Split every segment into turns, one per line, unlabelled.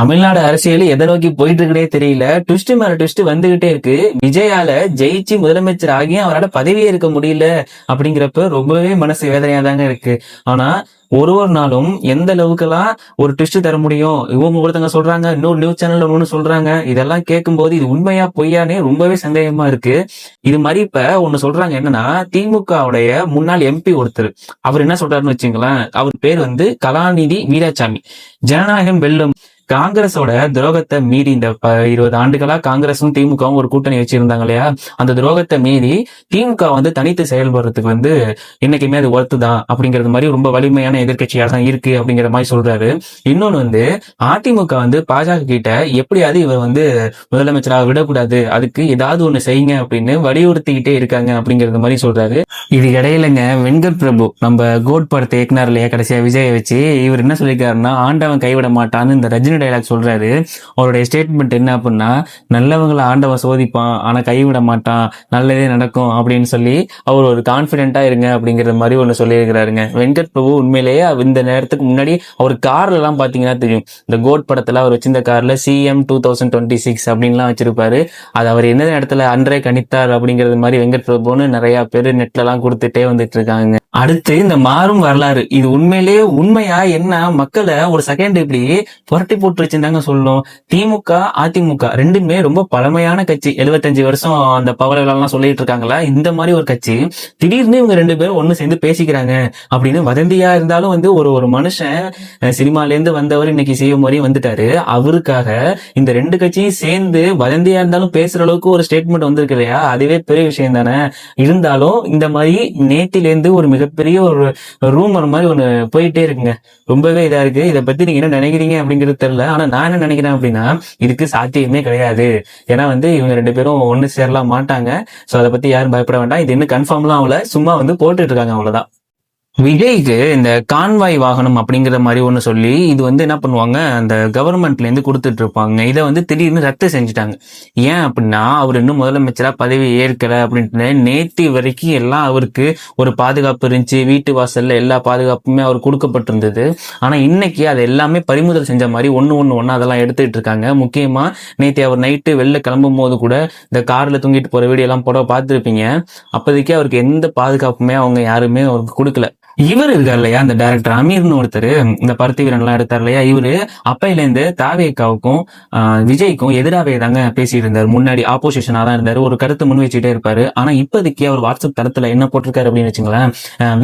தமிழ்நாடு அரசியல் எதை நோக்கி போயிட்டு இருக்கே தெரியல. ட்விஸ்ட் மேல ட்விஸ்ட் வந்துகிட்டே இருக்கு. விஜயால ஜெயிச்சு முதலமைச்சர் ஆகியும் அவரால் பதவியே இருக்க முடியல அப்படிங்கிறப்ப ரொம்பவே மனசு வேதனையா தாங்க இருக்கு. ஆனா ஒரு ஒரு நாளும் எந்த அளவுக்குலாம் ஒரு ட்விஸ்ட் தர முடியும், இவங்க ஒருத்தங்க சொல்றாங்க, இன்னொரு நியூஸ் சேனல்ல ஒண்ணு சொல்றாங்க. இதெல்லாம் கேட்கும்போது இது உண்மையா பொய்யானே ரொம்பவே சந்தேகமா இருக்கு. இது மாதிரி இப்ப ஒண்ணு சொல்றாங்க, என்னன்னா திமுகவுடைய முன்னாள் எம்பி ஒருத்தர், அவர் என்ன சொல்றாருன்னு வச்சுங்களேன். அவர் பேர் வந்து கலாநிதி வீராசாமி. ஜனநாயகம் வெல்லும், காங்கிரஸோட துரோகத்தை மீறி இந்த 20 ஆண்டுகளா காங்கிரஸும் திமுகவும் ஒரு கூட்டணி வச்சிருந்தாங்க இல்லையா, அந்த துரோகத்தை மீறி திமுக வந்து தனித்து செயல்படுறதுக்கு வந்து என்னைக்குமே அது ஒர்த்துதான் அப்படிங்கிறது மாதிரி ரொம்ப வலிமையான எதிர்கட்சியா தான் இருக்கு அப்படிங்கிற மாதிரி சொல்றாரு. இன்னொன்னு வந்து அதிமுக வந்து பாஜக கிட்ட எப்படியாவது இவர் வந்து முதலமைச்சராக விடக்கூடாது, அதுக்கு ஏதாவது ஒண்ணு செய்யுங்க அப்படின்னு வலியுறுத்திக்கிட்டே இருக்காங்க அப்படிங்கிறது மாதிரி சொல்றாரு. இது இடையிலங்க வெங்கட் பிரபு நம்ம கோட் படத்தை இயக்குனர் இல்லையா கடைசியா விஜயை வச்சு, இவர் என்ன சொல்லியிருக்காருன்னா ஆண்டவன் கைவிட மாட்டான்னு இந்த ரஜினி டைலாக் சொல்றாரு. அவருடைய ஸ்டேட்மெண்ட் என்ன அப்படின்னா, நல்லவங்களை ஆண்டவன் சோதிப்பான் ஆனா கைவிட மாட்டான், நல்லதே நடக்கும் அப்படின்னு சொல்லி அவர் ஒரு கான்பிடென்டா இருங்க அப்படிங்கிற மாதிரி ஒண்ணு சொல்லியிருக்கிறாருங்க வெங்கட் பிரபு. உண்மையிலேயே இந்த நேரத்துக்கு முன்னாடி அவர் கார்ல எல்லாம் பாத்தீங்கன்னா தெரியும், இந்த கோட் படத்துல அவர் வச்சிருந்த கார்ல CM 2026 அப்படின்லாம் வச்சிருப்பாரு. அது அவர் என்ன இடத்துல அன்றே கணித்தார் அப்படிங்கிறது மாதிரி வெங்கட் பிரபுன்னு நிறைய பேர் நெட்ல எல்லாம் கொடுத்துட்டே வந்துட்டு இருக்காங்க. அடுத்து இந்த மாறும் வரலாறு, இது உண்மையிலேயே உண்மையா என்ன, மக்களை ஒரு செகண்ட் இப்படி புரட்டி போட்டு வச்சிருந்தாங்க சொல்லணும். திமுக அதிமுக ரெண்டுமே ரொம்ப பழமையான கட்சி, 75 வருஷம் அந்த பவர்கள் எல்லாம் சொல்லிட்டு இருக்காங்களா. இந்த மாதிரி ஒரு கட்சி திடீர்னு இவங்க ரெண்டு பேரும் ஒண்ணு சேர்ந்து பேசிக்கிறாங்க அப்படின்னு வதந்தியா இருந்தாலும் வந்து ஒரு மனுஷன் சினிமால இருந்து வந்தவர் இன்னைக்கு செய்யும் மாதிரி வந்துட்டாரு. அவருக்காக இந்த ரெண்டு கட்சியும் சேர்ந்து வதந்தியா இருந்தாலும் பேசுற அளவுக்கு ஒரு ஸ்டேட்மெண்ட் வந்திருக்கு இல்லையா, அதுவே பெரிய விஷயம் தானே. இருந்தாலும் இந்த மாதிரி நேத்திலேருந்து ஒரு மிகப்பெரிய ஒரு ரூமர் மாதிரி ஒண்ணு போயிட்டே இருக்குங்க. ரொம்பவே இதா இருக்கு. இதை பத்தி நீங்க என்ன நினைக்கிறீங்க அப்படிங்கிறது தெரியல. ஆனா நான் என்ன நினைக்கிறேன் அப்படின்னா, இதுக்கு சாத்தியமே கிடையாது. ஏன்னா வந்து இவங்க ரெண்டு பேரும் ஒண்ணு சேரலாம் மாட்டாங்க. சோ அதை பத்தி யாரும் பயப்பட வேண்டாம். இது இன்னும் கன்ஃபார்ம்லாம் ஆகல, சும்மா வந்து போட்டுட்டு இருக்காங்க, அவ்வளவுதான். விஜய்க்கு இந்த கான்வாய் வாகனம் அப்படிங்கிற மாதிரி ஒண்ணு சொல்லி இது வந்து என்ன பண்ணுவாங்க, அந்த கவர்மெண்ட்ல இருந்து கொடுத்துட்டு இருப்பாங்க. இதை வந்து திடீர்னு ரத்து செஞ்சுட்டாங்க. ஏன் அப்படின்னா, அவர் இன்னும் முதலமைச்சரா பதவி ஏற்கல அப்படின்ட்டு நேத்தி வரைக்கும் எல்லாம் அவருக்கு ஒரு பாதுகாப்பு இருந்துச்சு, வீட்டு வாசல்ல எல்லா பாதுகாப்புமே அவர் கொடுக்கப்பட்டிருந்தது. ஆனா இன்னைக்கு அது எல்லாமே பறிமுதல் செஞ்ச மாதிரி ஒண்ணு அதெல்லாம் எடுத்துட்டு இருக்காங்க. முக்கியமா நேத்தி அவர் நைட்டு வெளில கிளம்பும் போது கூட இந்த கார்ல தூங்கிட்டு போற வீடியோ எல்லாம் போட பார்த்துருப்பீங்க. அப்போதைக்கு அவருக்கு எந்த பாதுகாப்புமே அவங்க யாருமே அவருக்கு கொடுக்கல. இவர் இருக்கார் இல்லையா, அந்த டைரக்டர் அமீர்னு ஒருத்தர், இந்த பருத்தி வீரன் எல்லாம் எடுத்தார் இல்லையா, இவரு அப்பையில இருந்து தாவேக்காவுக்கும் விஜய்க்கும் எதிராகவே தாங்க பேசிட்டு இருந்தாரு. முன்னாடி ஆப்போசிஷனா தான் இருந்தாரு, ஒரு கருத்து முன் வச்சுட்டே இருப்பாரு. ஆனா இப்போதைக்கு அவர் வாட்ஸ்அப் தளத்துல என்ன போட்டிருக்காரு அப்படின்னு வச்சுங்களேன்,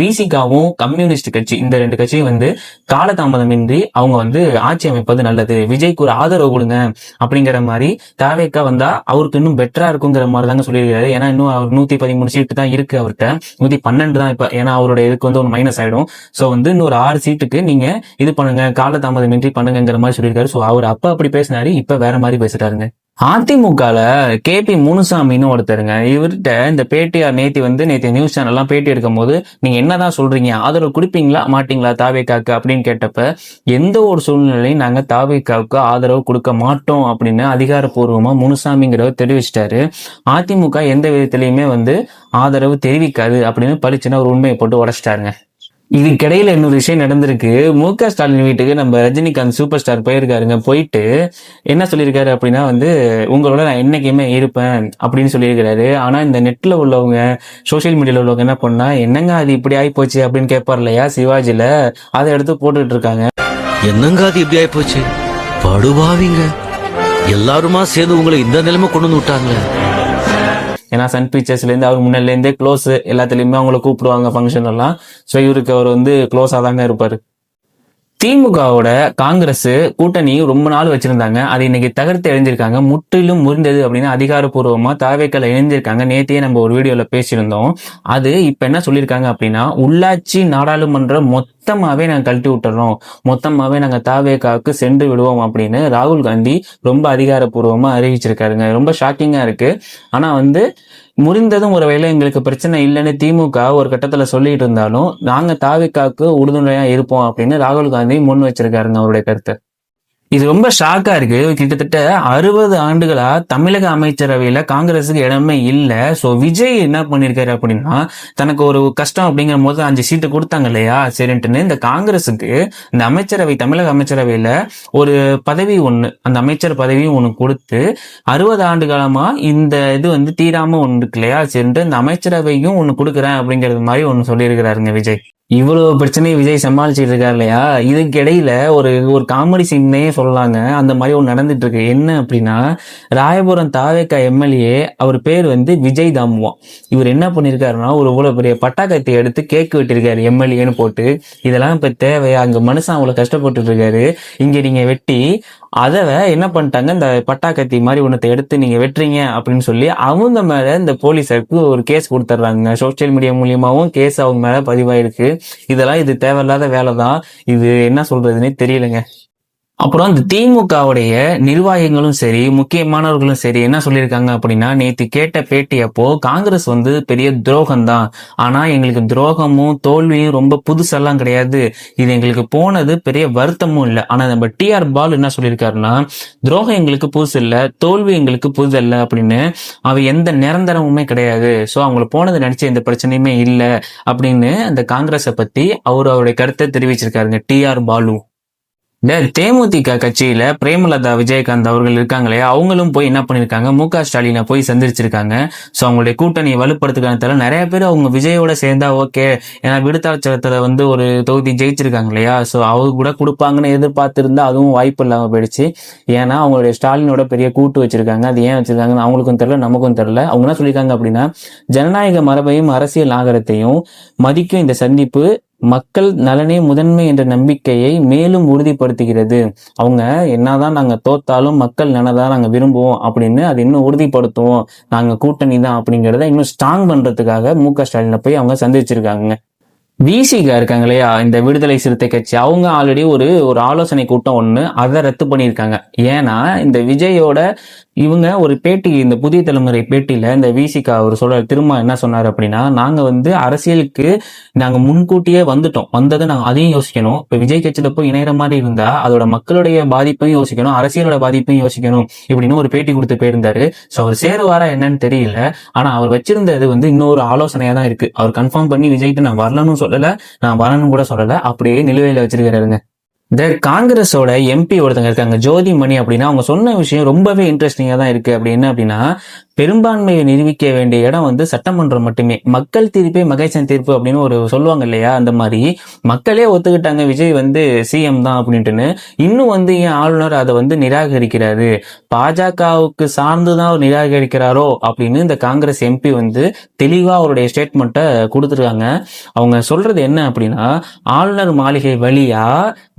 விசிகாவும் கம்யூனிஸ்ட் கட்சி இந்த ரெண்டு கட்சியும் வந்து காலதாமதமின்றி அவங்க வந்து ஆட்சி அமைப்பது நல்லது, விஜய்க்கு ஒரு ஆதரவு கொடுங்க அப்படிங்கிற மாதிரி, தாவேக்கா வந்தா அவருக்கு இன்னும் பெட்டரா இருக்குங்கிற மாதிரி தாங்க சொல்லியிருக்காரு. ஏன்னா இன்னும் அவர் 113 சீட்டு தான் இருக்கு, அவர்கிட்ட 112 தான் இப்ப. ஏன்னா அவருடைய இதுக்கு வந்து ஒரு மைனஸ் ஆயிடும். சோ வந்து இன்னொரு 6 சீட்டுக்கு நீங்க இது பண்ணுங்க, காலதாமதமின்றி பண்ணுங்கிற மாதிரி சொல்லியிருக்காரு. சோ அவர் அப்ப அப்படி பேசினாரு, இப்ப வேற மாதிரி பேசுறாருங்க. அதிமுகல KP முனுசாமின்னு ஒருத்தருங்க, இவர்கிட்ட இந்த பேட்டியார் நேத்தி நியூஸ் சேனல் எல்லாம் பேட்டி எடுக்கும் போது, நீங்க என்னதான் சொல்றீங்க, ஆதரவு கொடுப்பீங்களா மாட்டீங்களா தாவேக்காக்கு அப்படின்னு கேட்டப்ப, எந்த ஒரு சூழ்நிலையும் நாங்க தாவேக்காவுக்கு ஆதரவு கொடுக்க மாட்டோம் அப்படின்னு அதிகாரப்பூர்வமா முனுசாமிங்கிறவர் தெரிவிச்சிட்டாரு. அதிமுக எந்த விதத்திலையுமே வந்து ஆதரவு தெரிவிக்காது அப்படின்னு பளிச்சுன்னு ஒரு உண்மையை போட்டு உடைச்சிட்டாருங்க. இதுக்கிடையில இன்னொரு விஷயம் நடந்திருக்கு. MK ஸ்டாலின் வீட்டுக்கு நம்ம ரஜினிகாந்த் சூப்பர் ஸ்டார் போயிருக்காருங்க. போயிட்டு என்ன சொல்லியிருக்காரு அப்படின்னா வந்து, உங்களோட நான் என்னைக்குமே இருப்பேன் அப்படின்னு சொல்லியிருக்கிறாரு. ஆனா இந்த நெட்ல உள்ளவங்க, சோசியல் மீடியால உள்ளவங்க என்ன பண்ணா, என்னங்க அது இப்படி ஆகி போச்சு அப்படின்னு கேட்பார் இல்லையா சிவாஜில, அதை எடுத்து போட்டுட்டு இருக்காங்க.
என்னங்க அது இப்படி ஆகி போச்சு, படுபாவிங்க எல்லாருமா சேர்ந்து உங்களை இந்த நிலைமை கொண்டு வந்து விட்டாங்க.
ஏன்னா சன் பிக்சர்ஸ்ல இருந்து அவர் முன்னாடில இருந்தே க்ளோஸ், எல்லாத்துலயுமே அவங்களை கூப்பிடுவாங்க ஃபங்க்ஷன் எல்லாம். ஸோ இவருக்கு அவர் வந்து க்ளோஸா தாங்க இருப்பாரு. திமுகவோட காங்கிரஸ் கூட்டணி ரொம்ப நாள் வச்சிருந்தாங்க, அதை இன்னைக்கு தகர்த்து எழுந்திருக்காங்க, முற்றிலும் முறிந்தது அப்படின்னு அதிகாரப்பூர்வமா தாவேக்கல எழுந்திருக்காங்க. நேத்தையே நம்ம ஒரு வீடியோல பேசியிருந்தோம். அது இப்ப என்ன சொல்லியிருக்காங்க அப்படின்னா, உள்ளாட்சி நாடாளுமன்றம் மொத்தமாவே நாங்க கழட்டி விட்டுறோம், மொத்தமாவே நாங்க தாவேக்காவுக்கு சென்று விடுவோம் அப்படின்னு ராகுல் காந்தி ரொம்ப அதிகாரப்பூர்வமா அறிவிச்சிருக்காருங்க. ரொம்ப ஷாக்கிங்கா இருக்கு. ஆனா வந்து முறிந்ததும் ஒரு வேளை எங்களுக்கு பிரச்சனை இல்லைன்னு திமுக ஒரு கட்டத்துல சொல்லிட்டு இருந்தாலும், நாங்க தாவேக்காவுக்கு உறுதுணையா இருப்போம் அப்படின்னு ராகுல் காந்தி முன் வச்சிருக்காருங்க அவருடைய கருத்தை. இது ரொம்ப ஷாக்கா இருக்கு. கிட்டத்தட்ட 60 ஆண்டுகளா தமிழக அமைச்சரவையில காங்கிரஸுக்கு இடமே இல்ல. சோ விஜய் என்ன பண்ணிருக்காரு அப்படின்னா, தனக்கு ஒரு கஷ்டம் அப்படிங்கிற போது 5 சீட்டு கொடுத்தாங்க இல்லையா, சரின்ட்டுன்னு இந்த காங்கிரஸுக்கு இந்த தமிழக அமைச்சரவையில ஒரு பதவி ஒண்ணு, அந்த அமைச்சர் பதவியும் ஒண்ணு கொடுத்து 60 ஆண்டு காலமா இந்த இது வந்து தீராம ஒண்ணு இருக்கு இல்லையா, சரின்ட்டு இந்த அமைச்சரவையும் ஒண்ணு கொடுக்குறேன் அப்படிங்கிறது மாதிரி ஒண்ணு சொல்லியிருக்கிறாருங்க விஜய். இவ்வளவு பிரச்சனையை விஜய் சமாளிச்சுட்டு இருக்காரு இல்லையா, இதுக்கு இடையில ஒரு ஒரு காமெடி சீன்னே சொல்லலாங்க. அந்த மாதிரி ஒன்று நடந்துட்டு இருக்கு. என்ன அப்படின்னா, ராயபுரம் தாவேக்கா எம்எல்ஏ, அவர் பேர் வந்து விஜய் தாமுவா. இவர் என்ன பண்ணிருக்காருன்னா, ஒரு இவ்வளவு பெரிய பட்டாக்கத்தை எடுத்து கேக் வெட்டிருக்காரு எம்எல்ஏன்னு போட்டு. இதெல்லாம் இப்ப தேவையா? அங்க மனுஷன் அவ்வளவு கஷ்டப்பட்டு இருக்காரு, இங்க நீங்க வெட்டி அதை என்ன பண்ணிட்டாங்க, இந்த பட்டாக்கத்தி மாதிரி ஒன்றத்தை எடுத்து நீங்க வெட்டுறீங்க அப்படின்னு சொல்லி அவங்க மேல இந்த போலீஸருக்கு ஒரு கேஸ் கொடுத்துட்றாங்க. சோசியல் மீடியா மூலியமாவும் கேஸ் அவங்க மேல பதிவாயிருக்கு. இது தேவையில்லாத வேலை தான். இது என்ன சொல்றதுன்னே தெரியலங்க. அப்புறம் இந்த திமுகவுடைய நிர்வாகிகளும் சரி, முக்கியமானவர்களும் சரி என்ன சொல்லியிருக்காங்க அப்படின்னா, நேத்து கேட்ட பேட்டி அப்போ காங்கிரஸ் வந்து பெரிய துரோகம் தான், ஆனா எங்களுக்கு துரோகமும் தோல்வியும் ரொம்ப புதுசெல்லாம் கிடையாது, இது எங்களுக்கு போனது பெரிய வருத்தமும் இல்லை. ஆனா நம்ம டிஆர் பாலு என்ன சொல்லியிருக்காருன்னா, துரோகம் எங்களுக்கு புதுசு இல்லை, தோல்வி எங்களுக்கு புதுசு இல்லை அப்படின்னு, அவ எந்த நிரந்தரமுமே கிடையாது, சோ அவங்களுக்கு போனது நினைச்ச எந்த பிரச்சனையுமே இல்லை அப்படின்னு அந்த காங்கிரஸை பத்தி அவருடைய கருத்தை தெரிவிச்சிருக்காருங்க டிஆர் பாலு. இந்த தேமுதிக கட்சியில பிரேமலதா விஜயகாந்த் அவர்கள் இருக்காங்களே, அவங்களும் போய் என்ன பண்ணிருக்காங்க, மு.க. ஸ்டாலினை போய் சந்திச்சிருக்காங்க. சோ அவங்களுடைய கூட்டணியை வலுப்படுத்துக்கான நிறைய பேர் அவங்க விஜயோட சேர்ந்தா ஓகே, ஏன்னா விடுதலை வந்து ஒரு தொகுதி ஜெயிச்சிருக்காங்க இல்லையா, சோ அவங்க கூட கொடுப்பாங்கன்னு எதிர்பார்த்திருந்தா அதுவும் வாய்ப்பு இல்லாம போயிடுச்சு. ஏன்னா அவங்களுடைய ஸ்டாலினோட பெரிய கூட்டு வச்சிருக்காங்க. அது ஏன் வச்சிருக்காங்கன்னு அவங்களுக்கும் தெரியல, நமக்கும் தெரியல. அவங்க என்ன சொல்லியிருக்காங்க அப்படின்னா, ஜனநாயக மரபையும் அரசியல் நாகரத்தையும் மதிக்கும் இந்த சந்திப்பு மக்கள் நலனே முதன்மை என்ற நம்பிக்கையை மேலும் உறுதிப்படுத்துகிறது. அவங்க என்னதான் நாங்க தோத்தாலும் மக்கள் நலதான் நாங்க விரும்புவோம் அப்படின்னு அது இன்னும் உறுதிப்படுத்துவோம், நாங்க கூட்டணி தான் அப்படிங்கிறத இன்னும் ஸ்ட்ராங் பண்றதுக்காக மு.க. ஸ்டாலினை போய் அவங்க சந்திச்சிருக்காங்க. விசிகா இருக்காங்க இல்லையா, இந்த விடுதலை சிறுத்தை கட்சி, அவங்க ஆல்ரெடி ஒரு ஆலோசனை கூட்டம் ஒண்ணு அதை ரத்து பண்ணியிருக்காங்க. ஏன்னா இந்த விஜயோட இவங்க ஒரு பேட்டி, இந்த புதிய தலைமுறை பேட்டியில இந்த விசிகா அவர் திரும்ப என்ன சொன்னார் அப்படின்னா, நாங்க வந்து அரசியலுக்கு நாங்க முன்கூட்டியே வந்ததை நாங்க அதையும் யோசிக்கணும். இப்ப விஜய் கட்சியில போய் இணையற மாதிரி இருந்தா அதோட மக்களுடைய பாதிப்பையும் யோசிக்கணும், அரசியலோட பாதிப்பையும் யோசிக்கணும் இப்படின்னு ஒரு பேட்டி கொடுத்து போயிருந்தாரு. சோ அவர் சேருவாரா என்னன்னு தெரியல. ஆனா அவர் வச்சிருந்தது வந்து இன்னொரு ஆலோசனையா தான் இருக்கு. அவர் கன்ஃபார்ம் பண்ணி விஜய்க்கு நான் வரலன்னு சொல்லல, நான் வரணும்னு கூட சொல்லல, அப்படியே நிலுவையில வச்சிருக்காருங்க. இந்த காங்கிரஸோட எம்பி ஒருத்தங்க இருக்காங்க, ஜோதிமணி அப்படின்னா, அவங்க சொன்ன விஷயம் ரொம்பவே இன்ட்ரெஸ்டிங்கா தான் இருக்கு. அப்படி என்ன அப்படின்னா, பெரும்பான்மையை நிரூபிக்க வேண்டிய இடம் வந்து சட்டமன்றம் மட்டுமே, மக்கள் தீர்ப்பே மகேசன் தீர்ப்பு அப்படின்னு ஒரு சொல்லுவாங்க இல்லையா, அந்த மாதிரி மக்களே ஒத்துக்கிட்டாங்க விஜய் வந்து சிஎம் தான் அப்படின்ட்டுன்னு. இன்னும் வந்து ஏன் ஆளுநர் அதை வந்து நிராகரிக்கிறாரு, பாஜகவுக்கு சார்ந்துதான் அவர் நிராகரிக்கிறாரோ அப்படின்னு இந்த காங்கிரஸ் எம்பி வந்து தெளிவா அவருடைய ஸ்டேட்மெண்ட்டை கொடுத்துருக்காங்க. அவங்க சொல்றது என்ன அப்படின்னா, ஆளுநர் மாளிகை வழியா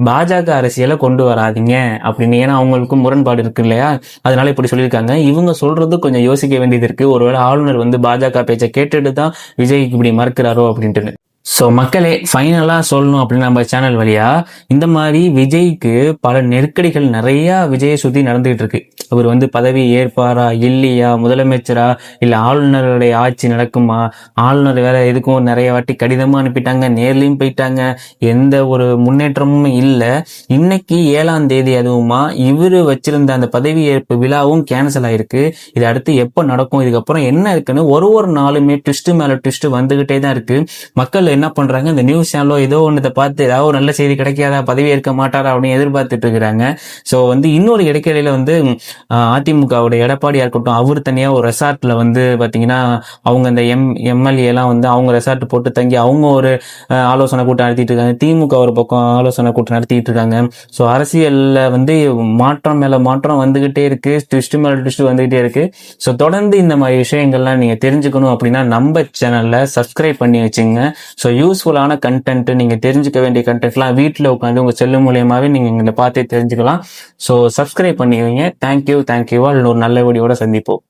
பாஜக அரசியலை கொண்டு வராதிங்க அப்படின்னு. ஏன்னா அவங்களுக்கும் முரண்பாடு இருக்கு இல்லையா, அதனால இப்படி சொல்லியிருக்காங்க. இவங்க சொல்றது கொஞ்சம் யோசிக்க வேண்டியது இருக்கு. ஒருவேளை ஆளுநர் வந்து பாஜக பேச்சை கேட்டுட்டு தான் விஜய்க்கு இப்படி மறுக்கிறாரோ அப்படின்ட்டு. ஸோ மக்களே, ஃபைனலாக சொல்லணும் அப்படின்னு நம்ம சேனல் வழியா, இந்த மாதிரி விஜய்க்கு பல நெருக்கடிகள் நிறைய விஜயை சுற்றி நடந்துகிட்டு இருக்கு. அவர் வந்து பதவி ஏற்பாரா இல்லையா, முதலமைச்சரா இல்லை ஆளுநருடைய ஆட்சி நடக்குமா, ஆளுநர் வேற எதுக்கும் நிறைய வாட்டி கடிதமும் அனுப்பிட்டாங்க, நேர்லையும் போயிட்டாங்க, எந்த ஒரு முன்னேற்றமும் இல்லை. இன்னைக்கு 7ஆம் தேதி அதுவுமா இவர் வச்சிருந்த அந்த பதவி ஏற்பு விழாவும் கேன்சல் ஆயிருக்கு. இது அடுத்து எப்போ நடக்கும், இதுக்கப்புறம் என்ன இருக்குன்னு ஒரு நாளுமே ட்விஸ்ட் மேல ட்விஸ்ட் வந்துகிட்டே தான் இருக்கு. மக்கள் என்ன பண்றாங்க, இந்த நியூஸ் சேனலோ ஏதோ ஒன்றத்தை பார்த்து ஏதாவது ஒரு நல்ல செய்தி கிடைக்காதா, பதவி ஏற்க மாட்டாரா அப்படின்னு எதிர்பார்த்துட்டு இருக்கிறாங்க. ஸோ வந்து இன்னொரு இடைக்கிடையில வந்து அதிமுகவுடைய எடப்பாடியா இருக்கட்டும், அவர் தனியா ஒரு ரெசார்ட்ல வந்து பாத்தீங்கன்னா அவங்க இந்த எம்எல்ஏ எல்லாம் வந்து அவங்க ரெசார்ட் போட்டு தங்கி அவங்க ஒரு ஆலோசனை கூட்டம் நடத்திட்டு இருக்காங்க. திமுக ஒரு பக்கம் ஆலோசனை கூட்டம் நடத்திட்டு இருக்காங்க. ஸோ அரசியல்ல வந்து மாற்றம் மேல மாற்றம் வந்துகிட்டே இருக்கு, ட்விஸ்ட் மேல ட்விஸ்ட் வந்துகிட்டே இருக்கு. ஸோ தொடர்ந்து இந்த மாதிரி விஷயங்கள்லாம் நீங்க தெரிஞ்சுக்கணும் அப்படின்னா நம்ம சேனல்ல சப்ஸ்கிரைப் பண்ணி வச்சுங்க. ஸோ யூஸ்ஃபுல்லான கண்டென்ட், நீங்க தெரிஞ்சுக்க வேண்டிய கண்டென்ட்லாம் வீட்டில் உட்காந்து உங்க செல்லு மூலியமாவே நீங்க எங்களை பார்த்தே தெரிஞ்சுக்கலாம். ஸோ சப்ஸ்கிரைப் பண்ணி வைங்க. தேங்க்யூ. ஒரு நல்ல வீடியோட சந்திப்போம்.